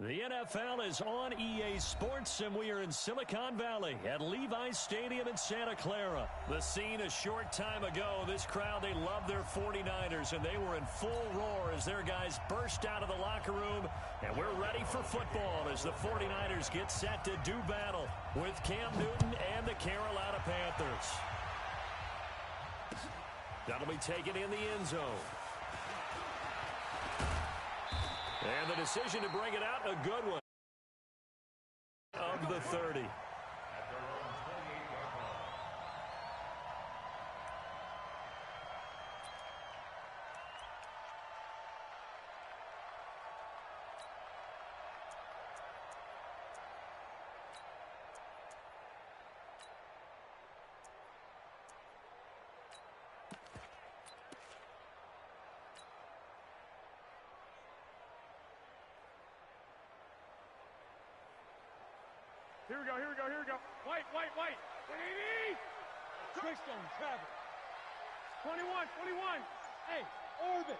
The NFL is on EA Sports, and we are in Silicon Valley at Levi's Stadium in Santa Clara. The scene a short time ago, this crowd, they love their 49ers, and they were in full roar as their guys burst out of the locker room, and we're ready for football as the 49ers get set to do battle with Cam Newton and the Carolina Panthers. That'll be taken in the end zone. And the decision to bring it out, a good one. Of the 30. Here we go, here we go, here we go. White. Baby! Switched on Travis. 21. Hey, orbit.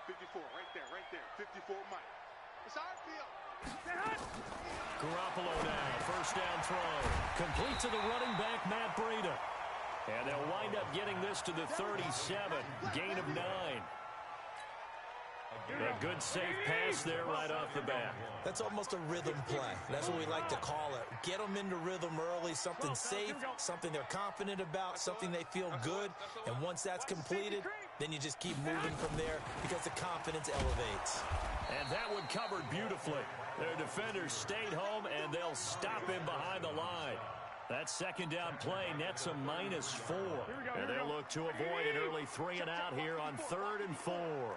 54, right there. 54, Mike. It's our field. Garoppolo now, first down throw. Complete to the running back, Matt Breida. And they'll wind up getting this to the 37. Gain of 9. A good safe pass there right off the bat. That's almost a rhythm play. That's what we like to call it. Get them into rhythm early, something safe, something they're confident about, something they feel good. And once that's completed, then you just keep moving from there because the confidence elevates. And that one covered beautifully. Their defenders stayed home, and they'll stop him behind the line. That second down play nets a -4. And they'll look to avoid an early 3 and out here on 3rd and 4.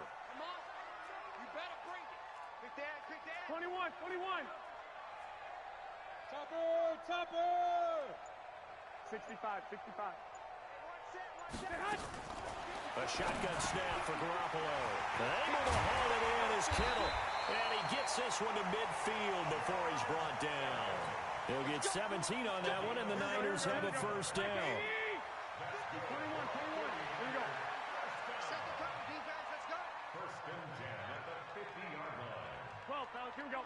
21. Topper. 65. A shotgun snap for Garoppolo. Able to haul it in is Kittle. And he gets this one to midfield before he's brought down. He'll get 17 on that one, and the Niners have a first down. 21. Here we go. Second down, defense, let's go. First and 10 at the 50-yard line. 12, fellas, here we go.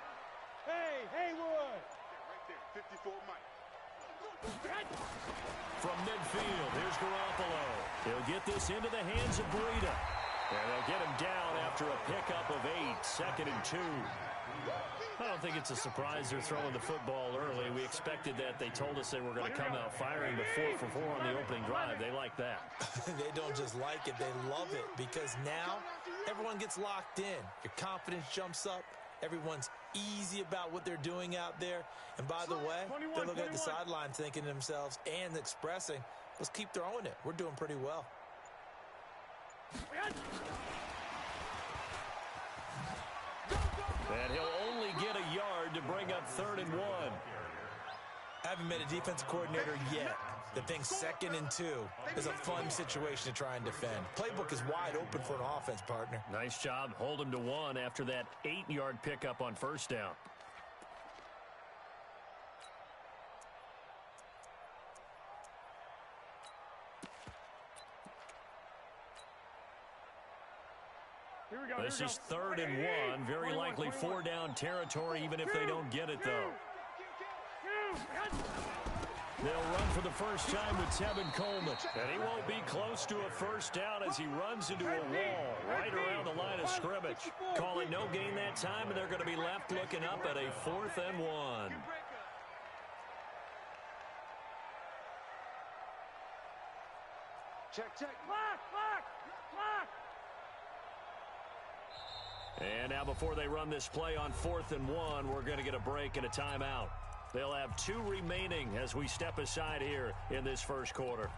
Hey, Haywood. Right there, 54, Mike. From midfield, here's Garoppolo. He'll get this into the hands of Breida. And they'll get him down after a pickup of 8, 2nd and 2. I don't think it's a surprise they're throwing the football early. We expected that. They told us they were going to come out firing the 4 for 4 on the opening drive. They like that. They don't just like it, they love it, because now everyone gets locked in. Your confidence jumps up. Everyone's easy about what they're doing out there. And by the way, they're looking at the sideline thinking to themselves and expressing, let's keep throwing it. We're doing pretty well. And he'll only get a yard to bring up 3rd and 1. Haven't been a defensive coordinator yet that thinks 2nd and 2 is a fun situation to try and defend. Playbook is wide open for an offense, partner. Nice job. Hold him to 1 after that 8-yard pickup on first down. This is 3rd and 1. Very likely 4-down territory, even if they don't get it, though. They'll run for the first time with Tevin Coleman. And he won't be close to a first down as he runs into a wall right around the line of scrimmage. Call it no gain that time, and they're going to be left looking up at a 4th and 1. Check. Lock. And now before they run this play on 4th and 1, we're going to get a break and a timeout. They'll have 2 remaining as we step aside here in this first quarter.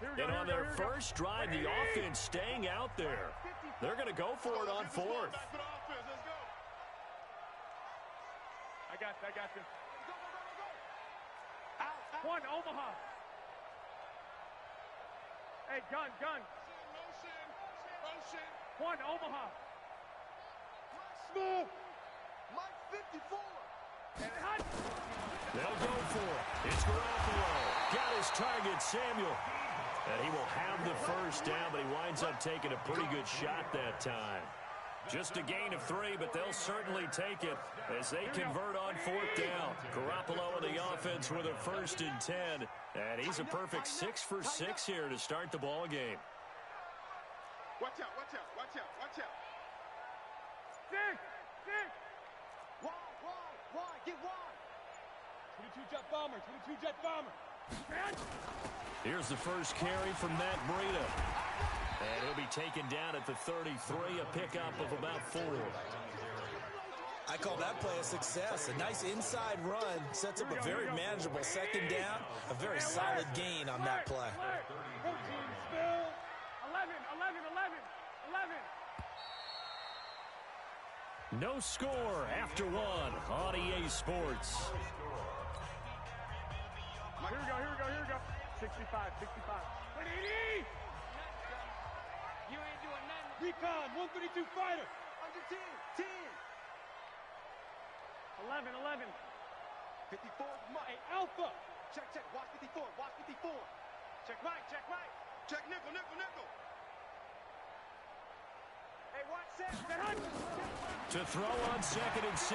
And on their first drive, the offense staying out there. They're going to go for it on 4th. I got you. One, Omaha. Hey, gun. Motion. One, Omaha. Smooth. Mike 54. They'll go for it. It's Garoppolo. Got his target, Samuel. And he will have the first down, but he winds up taking a pretty good shot that time. Just a gain of 3, but they'll certainly take it as they convert on 4th down. Garoppolo and the offense with a 1st and 10. And he's a perfect 6 for 6 here to start the ball game. Watch out, watch out, watch out, watch out. 6. Wide, get wide. 22 jet bomber, 22 jet bomber. Here's the first carry from Matt Breida. And he'll be taken down at the 33, a pickup of about 4. I call that play a success. A nice inside run sets up a very manageable 2nd down. A very solid gain on that play. 14, spill. 11. No score after 1 on EA Sports. Here we go. 65. 180. You ain't doing nothing. Recon, 132 fighter. Under 10. 11. 54, Mike. Alpha. Check. Watch 54. Check right. Check nickel. Hey, watch set. To throw on 2nd and 6.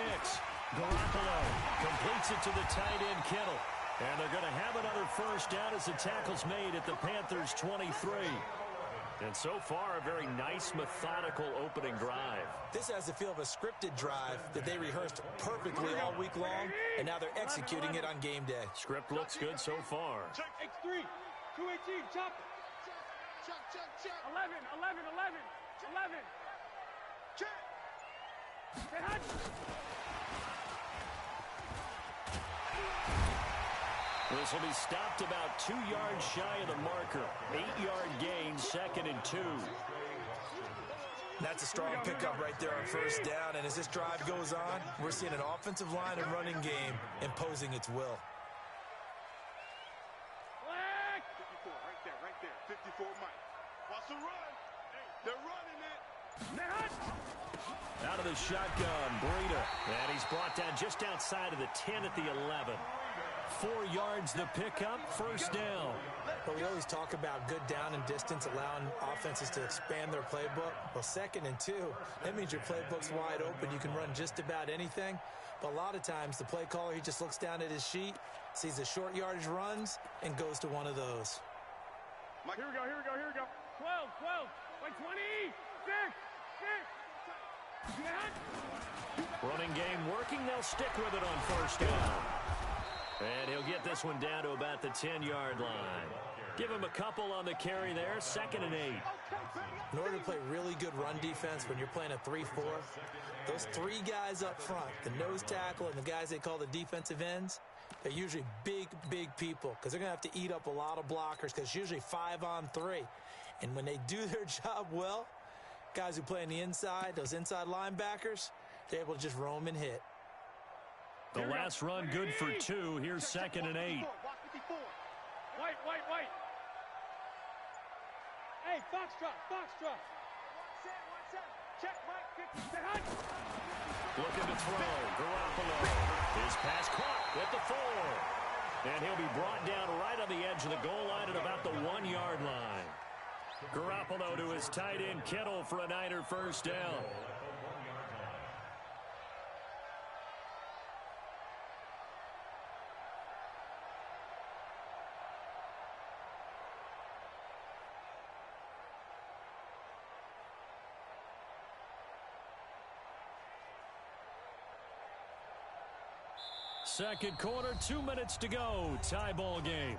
Garoppolo completes it to the tight end, Kittle. And they're going to have another first down as the tackle's made at the Panthers' 23. And so far, a very nice, methodical opening drive. This has the feel of a scripted drive that they rehearsed perfectly all week long, and now they're executing it on game day. Script looks good so far. X3, 218, chop it. Check. 11. Check. This will be stopped about 2 yards shy of the marker. 8-yard gain, 2nd and 2. That's a strong pickup right there on 1st down, and as this drive goes on, we're seeing an offensive line and running game imposing its will. 54, right there. 54, Mike. Watch the run. They're running it. Out of the shotgun, Breida. And he's brought down just outside of the 10 at the 11. 4 yards the pickup, 1st down. But we always talk about good down and distance, allowing offenses to expand their playbook. Well, 2nd and 2, that means your playbook's wide open. You can run just about anything. But a lot of times, the play caller, he just looks down at his sheet, sees the short yardage runs, and goes to one of those. Mike, here we go. 12. Like 20. 6. Running game working. They'll stick with it on 1st down. And he'll get this one down to about the 10-yard line. Give him a couple on the carry there. 2nd and 8. In order to play really good run defense when you're playing a 3-4, those 3 guys up front, the nose tackle and the guys they call the defensive ends, they're usually big people because they're going to have to eat up a lot of blockers because it's usually 5 on 3. And when they do their job well, guys who play on the inside, those inside linebackers, they're able to just roam and hit. The last run good for 2. Here's 2nd and 8. White. Hey, Foxtrot. Check, Mike. Looking to throw. Garoppolo. His pass caught at the 4. And he'll be brought down right on the edge of the goal line at about the 1-yard line. Garoppolo to his tight end, Kittle, for a Niner first down. Second quarter, 2 minutes to go. Tie ball game.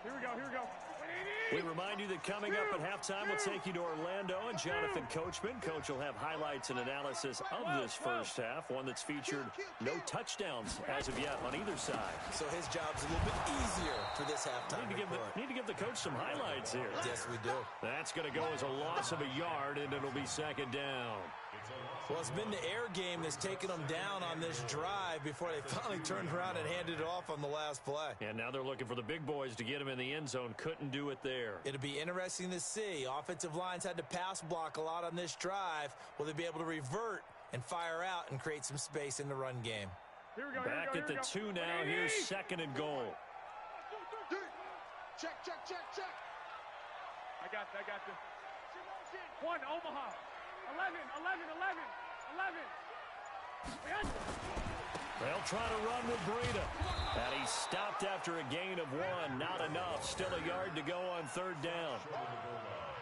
Here we go. We remind you that coming up at halftime, we'll take you to Orlando and Jonathan Coachman. Coach will have highlights and analysis of this first half, one that's featured no touchdowns as of yet on either side. So his job's a little bit easier for this halftime. Need to give the coach some highlights here. Yes, we do. That's going to go as a loss of a yard, and it'll be second down. Well, it's been the air game that's taken them down on this drive before they finally turned around and handed it off on the last play. And now they're looking for the big boys to get him in the end zone. Couldn't do it there. It'll be interesting to see. Offensive lines had to pass block a lot on this drive. Will they be able to revert and fire out and create some space in the run game? Here we go, Back at the 2 now. Here's second and goal. Check. I got this. One, Omaha. 11. They'll try to run with Breida. And he stopped after a gain of 1. Not enough. Still a yard to go on third down.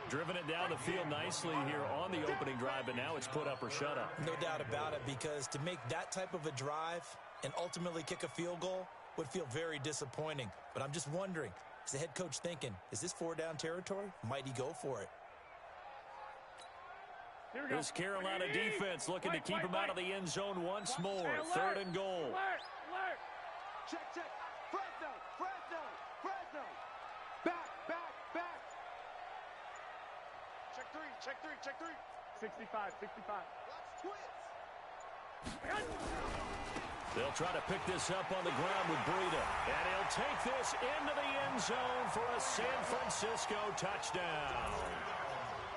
Driven it down the field nicely here on the opening drive, but now it's put up or shut up. No doubt about it, because to make that type of a drive and ultimately kick a field goal would feel very disappointing. But I'm just wondering, is the head coach thinking, is this 4-down territory? Might he go for it? This Carolina defense looking to keep him out of the end zone once more. Third and goal. Check. Fresno. Back. Check three. 65. Watch twins. They'll try to pick this up on the ground with Breida. And he'll take this into the end zone for a San Francisco touchdown.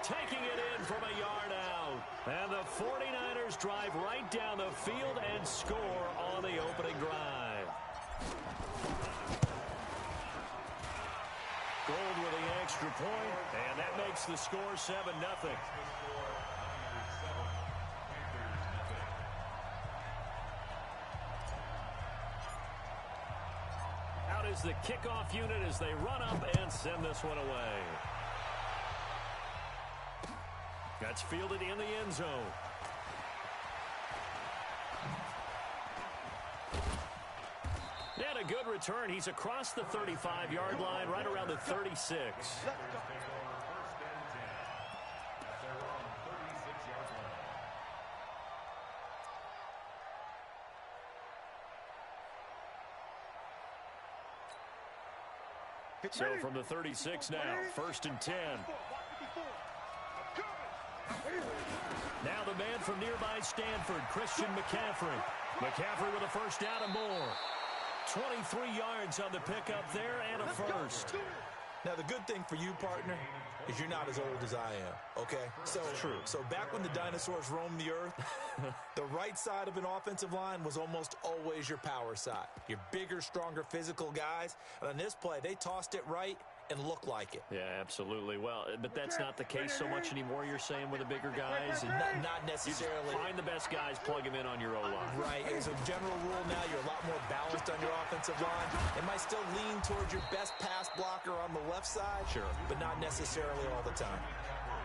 Taking it in from a yard out. And the 49ers drive right down the field and score on the opening drive. Gold with the extra point, and that makes the score 7-0. Out is the kickoff unit as they run up and send this one away. That's fielded in the end zone. And a good return. He's across the 35-yard line, right around the 36. So from the 36 now, 1st and 10. Now the man from nearby Stanford, Christian McCaffrey. McCaffrey with a first down and more. 23 yards on the pickup there and a first. Now, the good thing for you, partner, is you're not as old as I am, okay? True. So back when the dinosaurs roamed the earth, the right side of an offensive line was almost always your power side. Your bigger, stronger, physical guys. And on this play, they tossed it right and looked like it. Yeah, absolutely. Well, but that's not the case so much anymore, you're saying, with the bigger guys? And not necessarily. You find the best guys, plug them in on your O-line. Right. As a general rule now, you're a lot more balanced on your offensive line. It might still lean towards your best pass blocker on the left side. Sure. But not necessarily all the time.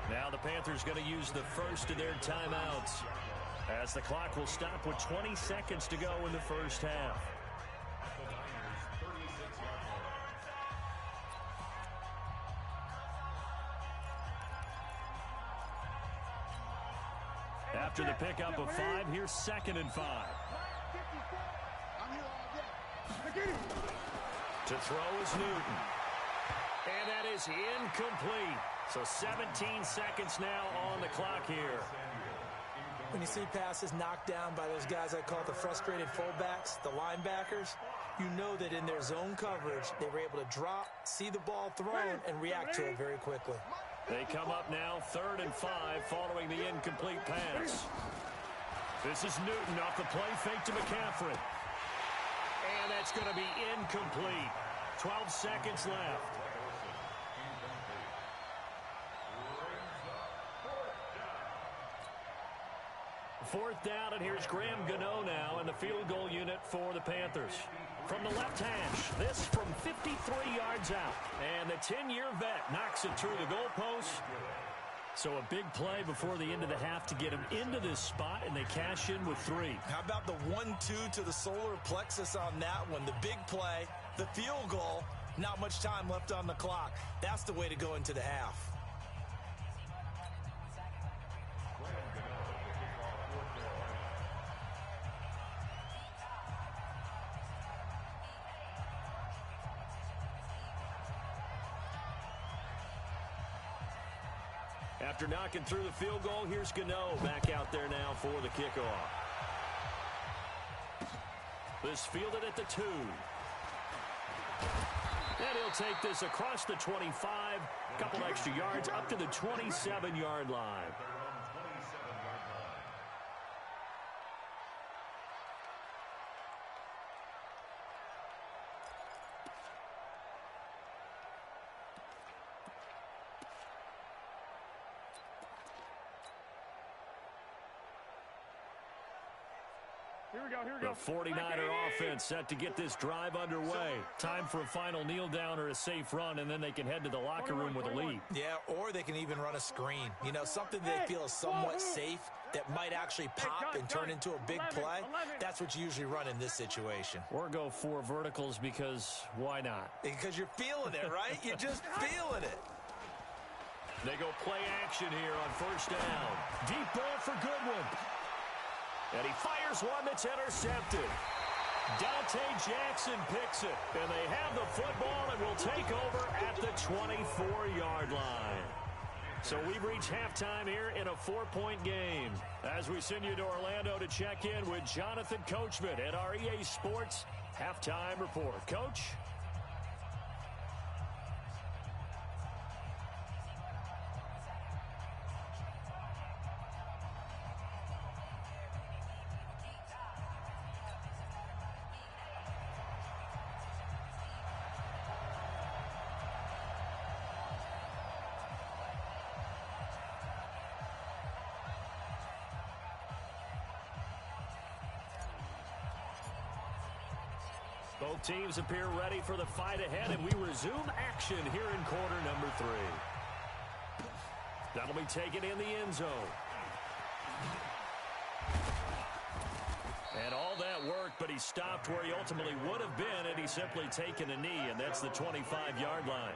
Now the Panthers going to use the first of their timeouts, as the clock will stop with 20 seconds to go in the first half. After the pickup of 5, here's 2nd and 5. To throw is Newton. And that is incomplete. So 17 seconds now on the clock here. When you see passes knocked down by those guys I call the frustrated fullbacks, the linebackers, you know that in their zone coverage, they were able to drop, see the ball thrown, and react to it very quickly. They come up now 3rd and 5 following the incomplete pass. This is Newton off the play fake to McCaffrey. And that's going to be incomplete. 12 seconds left. Fourth down, and here's Graham Gano now in the field goal unit for the Panthers. From the left hash, this from 53 yards out. And the 10-year vet knocks it through the goalpost. So a big play before the end of the half to get him into this spot, and they cash in with 3. How about the 1-2 to the solar plexus on that one? The big play, the field goal, Not much time left on the clock. That's the way to go into the half. After knocking through the field goal, here's Gano back out there now for the kickoff. This fielded at the 2. And he'll take this across the 25, couple extra yards up to the 27-yard line. The 49er offense set to get this drive underway. Time for a final kneel down or a safe run, and then they can head to the locker room with a lead. Yeah, or they can even run a screen. You know, something they feel is somewhat safe that might actually pop and turn into a big play. That's what you usually run in this situation. Or go 4 verticals because why not? Because you're feeling it, right? You're just feeling it. They go play action here on first down. Deep ball for Goodwin. And he fires one that's intercepted. Dante Jackson picks it. And they have the football and will take over at the 24-yard line. So we've reached halftime here in a 4-point game. As we send you to Orlando to check in with Jonathan Coachman at our EA Sports Halftime Report. Coach? Both teams appear ready for the fight ahead, and we resume action here in quarter number 3. That'll be taken in the end zone. And all that work, but he stopped where he ultimately would have been, and he's simply taken a knee, and that's the 25-yard line.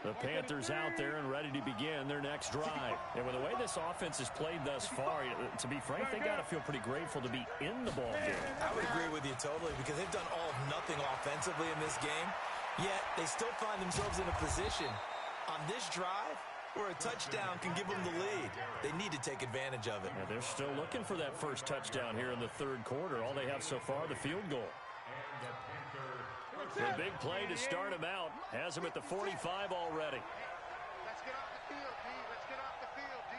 The Panthers out there and ready to begin their next drive. And with the way this offense has played thus far, to be frank, they got to feel pretty grateful to be in the ball game. I would agree with you totally because they've done all of nothing offensively in this game, yet they still find themselves in a position on this drive where a touchdown can give them the lead. They need to take advantage of it. Yeah, they're still looking for that first touchdown here in the third quarter. All they have so far, the field goal. The big play to start him out. Has him at the 45 already. Let's get off the field, D. Let's get off the field, D.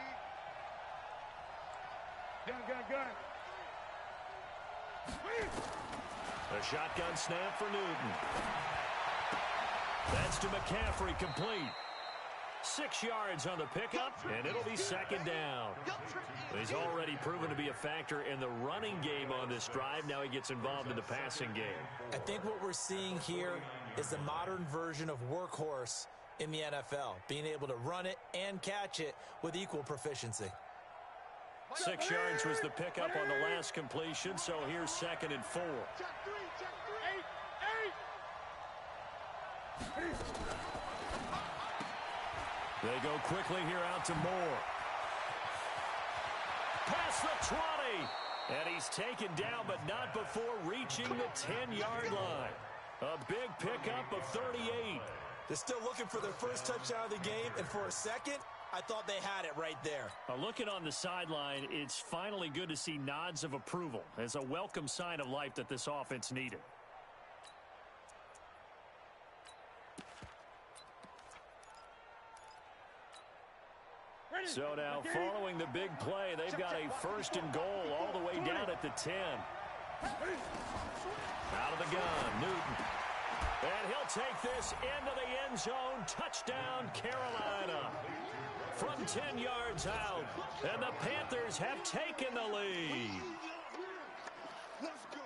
Gun. A shotgun snap for Newton. That's to McCaffrey, complete. 6 yards on the pickup, and it'll be second down. He's already proven to be a factor in the running game on this drive. Now he gets involved in the passing game. I think what we're seeing here is the modern version of workhorse in the NFL, being able to run it and catch it with equal proficiency. 6 yards was the pickup on the last completion, so here's 2nd and 4. Check 3. They go quickly here out to Moore. Past the 20. And he's taken down, but not before reaching the 10-yard line. A big pickup of 38. They're still looking for their first touchdown of the game, and for a second, I thought they had it right there. Looking on the sideline, it's finally good to see nods of approval as a welcome sign of life that this offense needed. So now, following the big play, they've got a 1st and goal all the way down at the 10. Out of the gun, Newton. And he'll take this into the end zone. Touchdown, Carolina. From 10 yards out. And the Panthers have taken the lead. Let's go.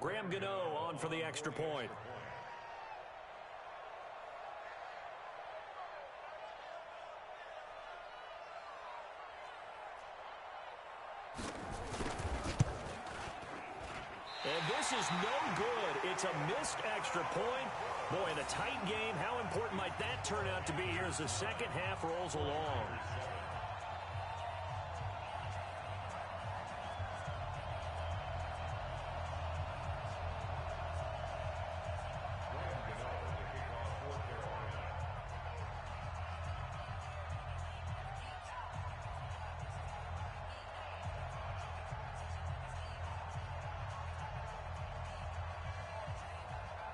Graham Gano on for the extra point. this is no good. It's a missed extra point. Boy, in a tight game, how important might that turn out to be here as the second half rolls along?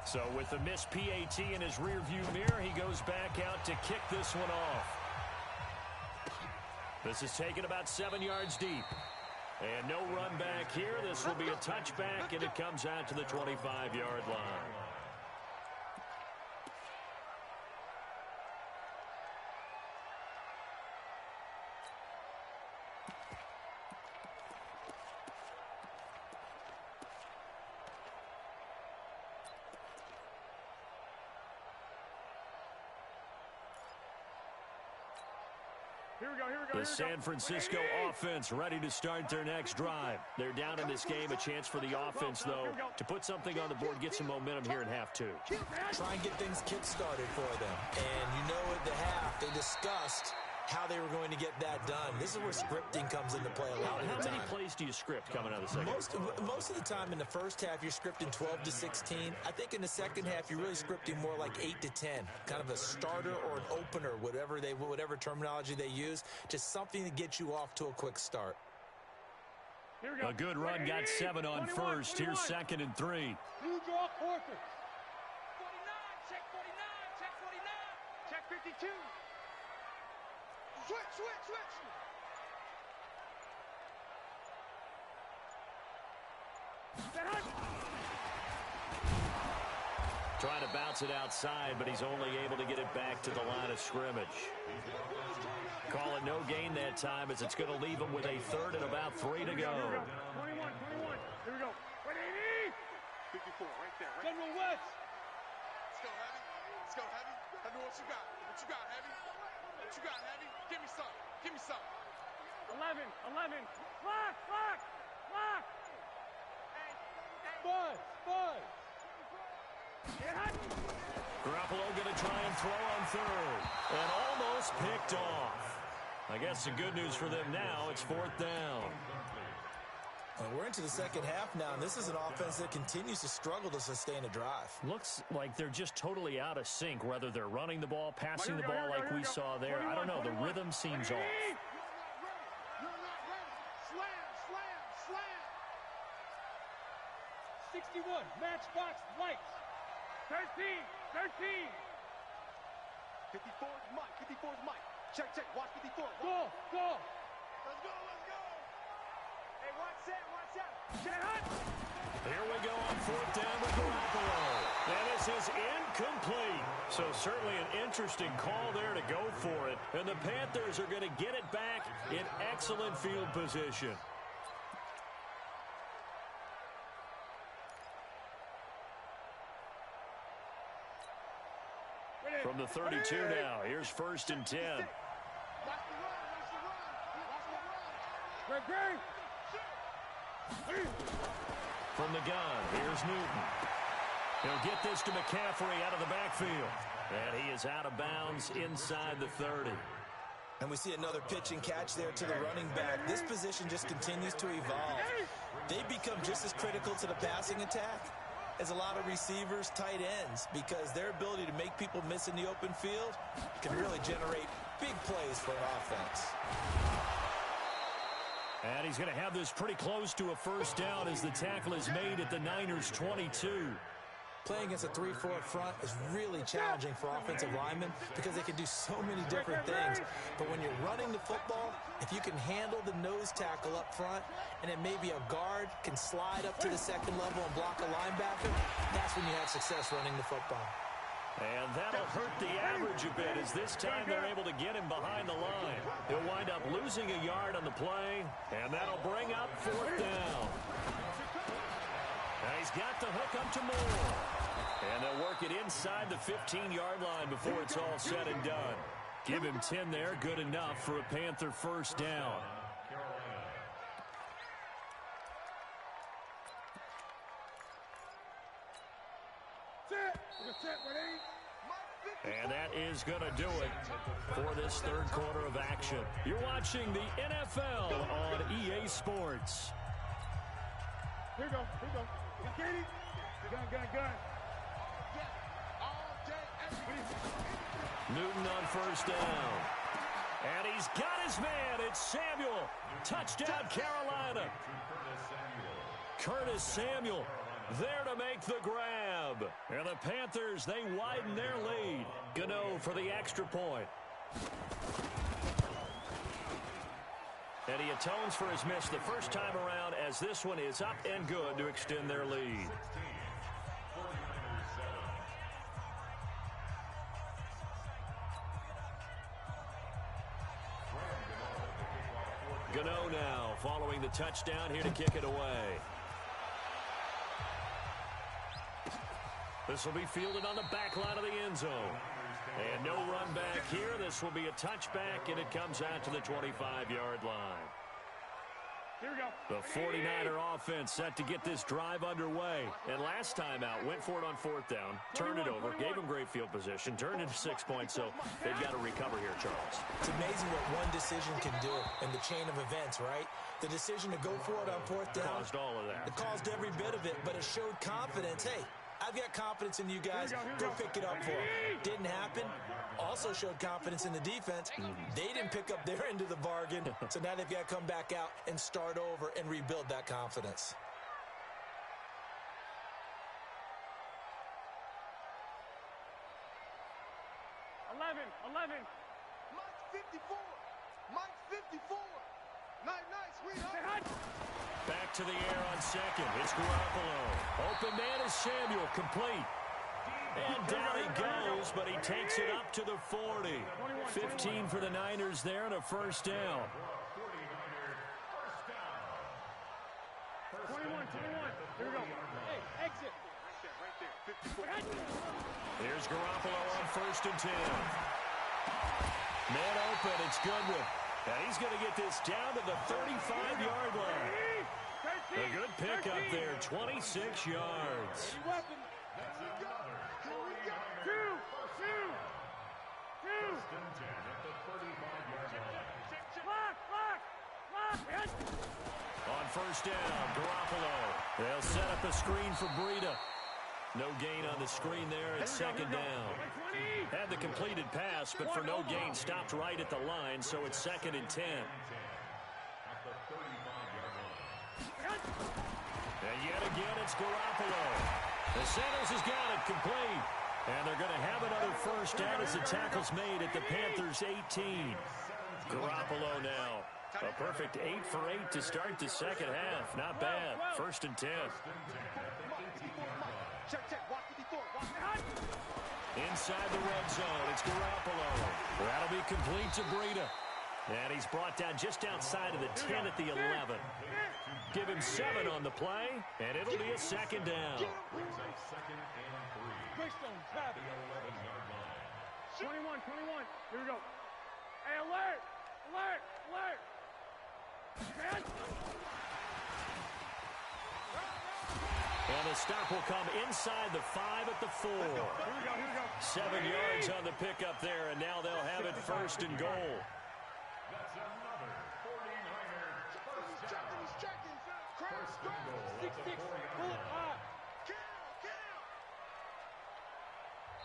So with the missed PAT in his rearview mirror, he goes back out to kick this one off. This is taken about 7 yards deep. And no run back here. This will be a touchback, and it comes out to the 25-yard line. The San Francisco offense ready to start their next drive. They're down in this game. A chance for the offense, though, to put something on the board, get some momentum here in half two. Try and get things kick-started for them. And you know at the half, they discussed how they were going to get that done. This is where scripting comes into play a lot of the time. How many plays do you script coming out of the second? Most of the time in the first half, you're scripting 12 to 16. I think in the second half, you're really scripting more like 8 to 10. Kind of a starter or an opener, whatever terminology they use. Just something to get you off to a quick start. A good run got 7 on first. Here's 2nd and 3. You draw quarters. 49, check 49, check 49. Check 52. Switch. Trying to bounce it outside, but he's only able to get it back to the line of scrimmage. Call it no gain that time, as it's going to leave him with a 3rd and about 3 to go. 21. Here we go. 54, right there. Right. General West. Let's go, Heavy. Tell me what you got. What you got, Heavy? What you got, Heavy? Give me some. 11. Lock. Buzz. Garoppolo going to try and throw on 3rd. And almost picked off. I guess the good news for them now, it's 4th down. We're into the second half now, and this is an offense that continues to struggle to sustain a drive. Looks like they're just totally out of sync, whether they're running the ball, passing the ball like we saw there. I don't know. The rhythm seems off. You're not ready. Slam. 61, matchbox lights. 13. 54's Mike. Check. Watch 54. Go. Let's go. Hey, watch out. Here we go on 4th down with Garoppolo. And this is incomplete. So certainly an interesting call there to go for it. And the Panthers are going to get it back in excellent field position. From the 32 now, here's 1st and 10. Great. From the gun, here's Newton. He'll get this to McCaffrey out of the backfield. And he is out of bounds inside the 30. And we see another pitch and catch there to the running back. This position just continues to evolve. They become just as critical to the passing attack as a lot of receivers, tight ends, because their ability to make people miss in the open field can really generate big plays for an offense. And he's going to have this pretty close to a 1st down as the tackle is made at the Niners' 22. Playing against a 3-4 front is really challenging for offensive linemen because they can do so many different things. But when you're running the football, if you can handle the nose tackle up front and then maybe a guard can slide up to the 2nd level and block a linebacker, that's when you have success running the football. And that'll hurt the average a bit as this time they're able to get him behind the line. He'll wind up losing a yard on the play, and that'll bring up 4th down. Now he's got the hook up to Moore. And they'll work it inside the 15-yard line before it's all said and done. Give him 10 there, good enough for a Panther 1st down. And that is going to do it for this third quarter of action. You're watching the NFL on EA Sports. Here we go. Here we go. You got Katie? Gun. Newton on first down. And he's got his man. It's Samuel. Touchdown, Carolina. Curtis Samuel there to make the grab. And the Panthers, they widen their lead. Gano for the extra point. And he atones for his miss the first time around, as this one is up and good to extend their lead. Gano now following the touchdown, here to kick it away. This will be fielded on the back line of the end zone. And no run back here. This will be a touchback, and it comes out to the 25-yard line. Here we go. The 49er offense set to get this drive underway. And last time out, went for it on fourth down, turned it over, gave them great field position, turned into 6 points, so they've got to recover here, Charles. It's amazing what one decision can do in the chain of events, right? The decision to go for it on fourth down. Caused all of that. It caused every bit of it, but it showed confidence. Hey, I've got confidence in you guys. Go pick it up for them. Didn't happen. Also showed confidence in the defense. They didn't pick up their end of the bargain, so now they've got to come back out and start over and rebuild that confidence. Eleven. Mike 54. Mike 54. Nice, sweetheart. Back to the air on second. It's Garoppolo. Open man is Samuel, complete. And down he goes, but he takes it up to the 40. 15 for the Niners there and a first down. 21. Here we go. Hey, exit. Right there. 54. Here's Garoppolo on first and 10. Man open, it's Goodwin. And he's going to get this down to the 35-yard line. A good pickup there, 26 yards. On first down, Garoppolo. They'll set up a screen for Breida. No gain on the screen there. It's second down. Had the completed pass, but for no gain, stopped right at the line, so it's second and 10. And yet again, it's Garoppolo. The Sanders has got it complete. And they're going to have another first down as the tackle's made at the Panthers' 18. Garoppolo now. A perfect 8 for 8 to start the second half. Not bad. First and 10. Inside the red zone, it's Garoppolo. That'll be complete to Breida. And he's brought down just outside of the 10 at the 11. Give him 7 on the play, and it'll be a second down. 21, here we go. Hey, alert! And the stop will come inside the 5 at the 4. Here we go. 7 yards on the pickup there, and now they'll have it first and goal. That's another 49er first down.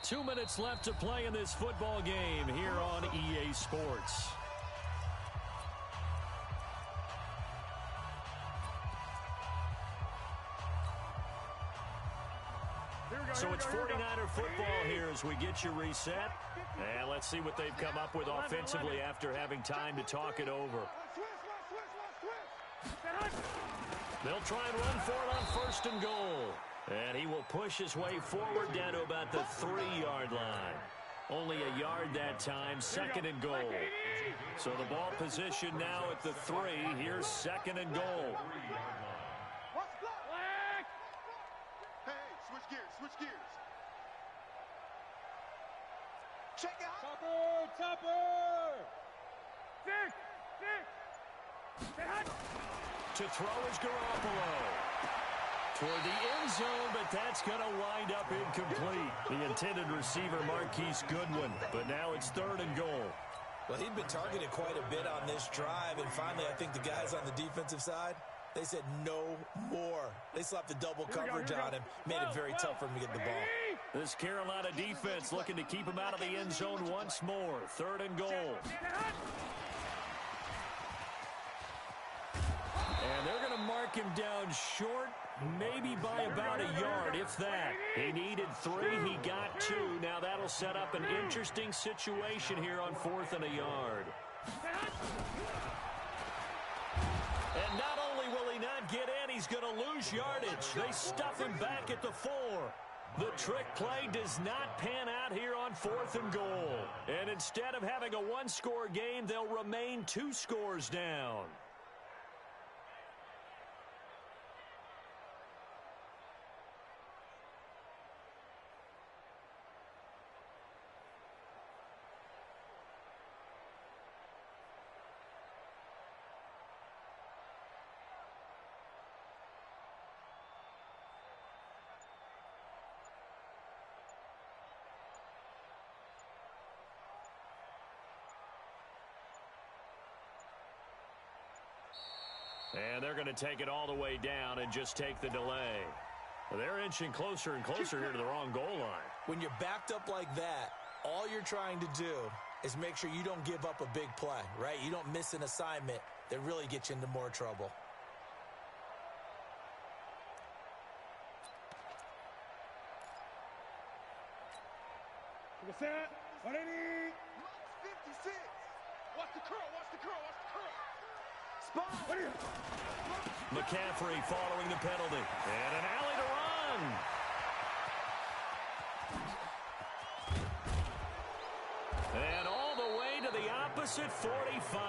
2 minutes left to play in this football game here on EA Sports. So it's 49er football here as we get you reset. And let's see what they've come up with offensively after having time to talk it over. They'll try and run for it on first and goal. And he will push his way forward down to about the 3-yard line. Only a yard that time, second and goal. So the ball position now at the 3. Here's second and goal. Switch gears. Check out. Topper. Six. To throw is Garoppolo. toward the end zone, but that's going to wind up incomplete. The intended receiver, Marquise Goodwin, but now it's 3rd and goal. Well, he'd been targeted quite a bit on this drive, and finally I think the guys on the defensive side, they said no more. They slapped the double coverage on him, made it very tough for him to get the ball. This Carolina defense looking to keep him out of the end zone once more. 3rd and goal. And they're going to mark him down short, maybe by about a yard, if that. He needed 3, he got 2. Now that'll set up an interesting situation here on 4th and a yard. And not only will he not get in, he's going to lose yardage. They stuff him back at the 4. The trick play does not pan out here on 4th and goal. And instead of having a 1-score game, they'll remain 2 scores down. And they're going to take it all the way down and just take the delay. Well, they're inching closer and closer here to the wrong goal line. When you're backed up like that, all you're trying to do is make sure you don't give up a big play, right? You don't miss an assignment that really gets you into more trouble. What's that? What do you need? 56. Watch the curl, watch the curl, watch the curl. McCaffrey following the penalty. And an alley to run. And all the way to the opposite 45.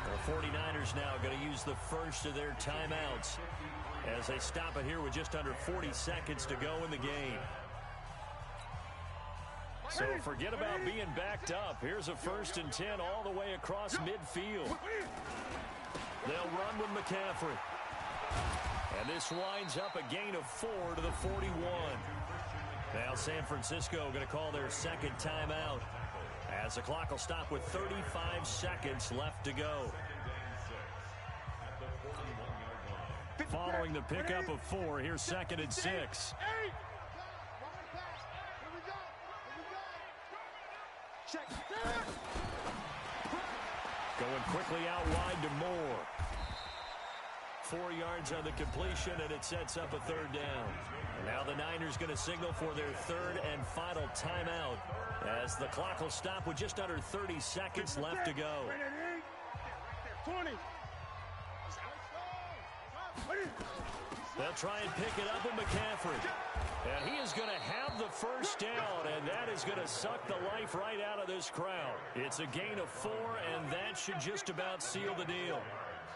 The 49ers now going to use the first of their timeouts as they stop it here with just under 40 seconds to go in the game. So forget about being backed up. Here's a 1st and 10 all the way across midfield. They'll run with McCaffrey. And this winds up a gain of 4 to the 41. Now San Francisco going to call their 2nd timeout as the clock will stop with 35 seconds left to go. Following the pickup of 4, here's 2nd and 6. Going quickly out wide to Moore. 4 yards on the completion, and it sets up a 3rd down. And now the Niners going to signal for their 3rd and final timeout as the clock will stop with just under 30 seconds left to go. 20. They'll try and pick it up with McCaffrey. And he is going to have the first down, and that is going to suck the life right out of this crowd. It's a gain of 4, and that should just about seal the deal.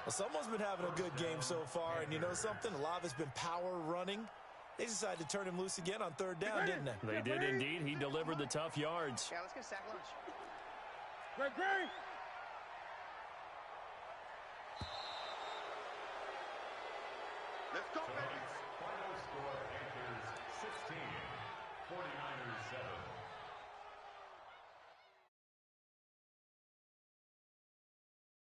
Well, someone's been having a good game so far, and you know something? A lot of it's been power running. They decided to turn him loose again on 3rd down, didn't they? They did indeed. He delivered the tough yards. Yeah, let's go sack lunch. Great. Let's go, baby.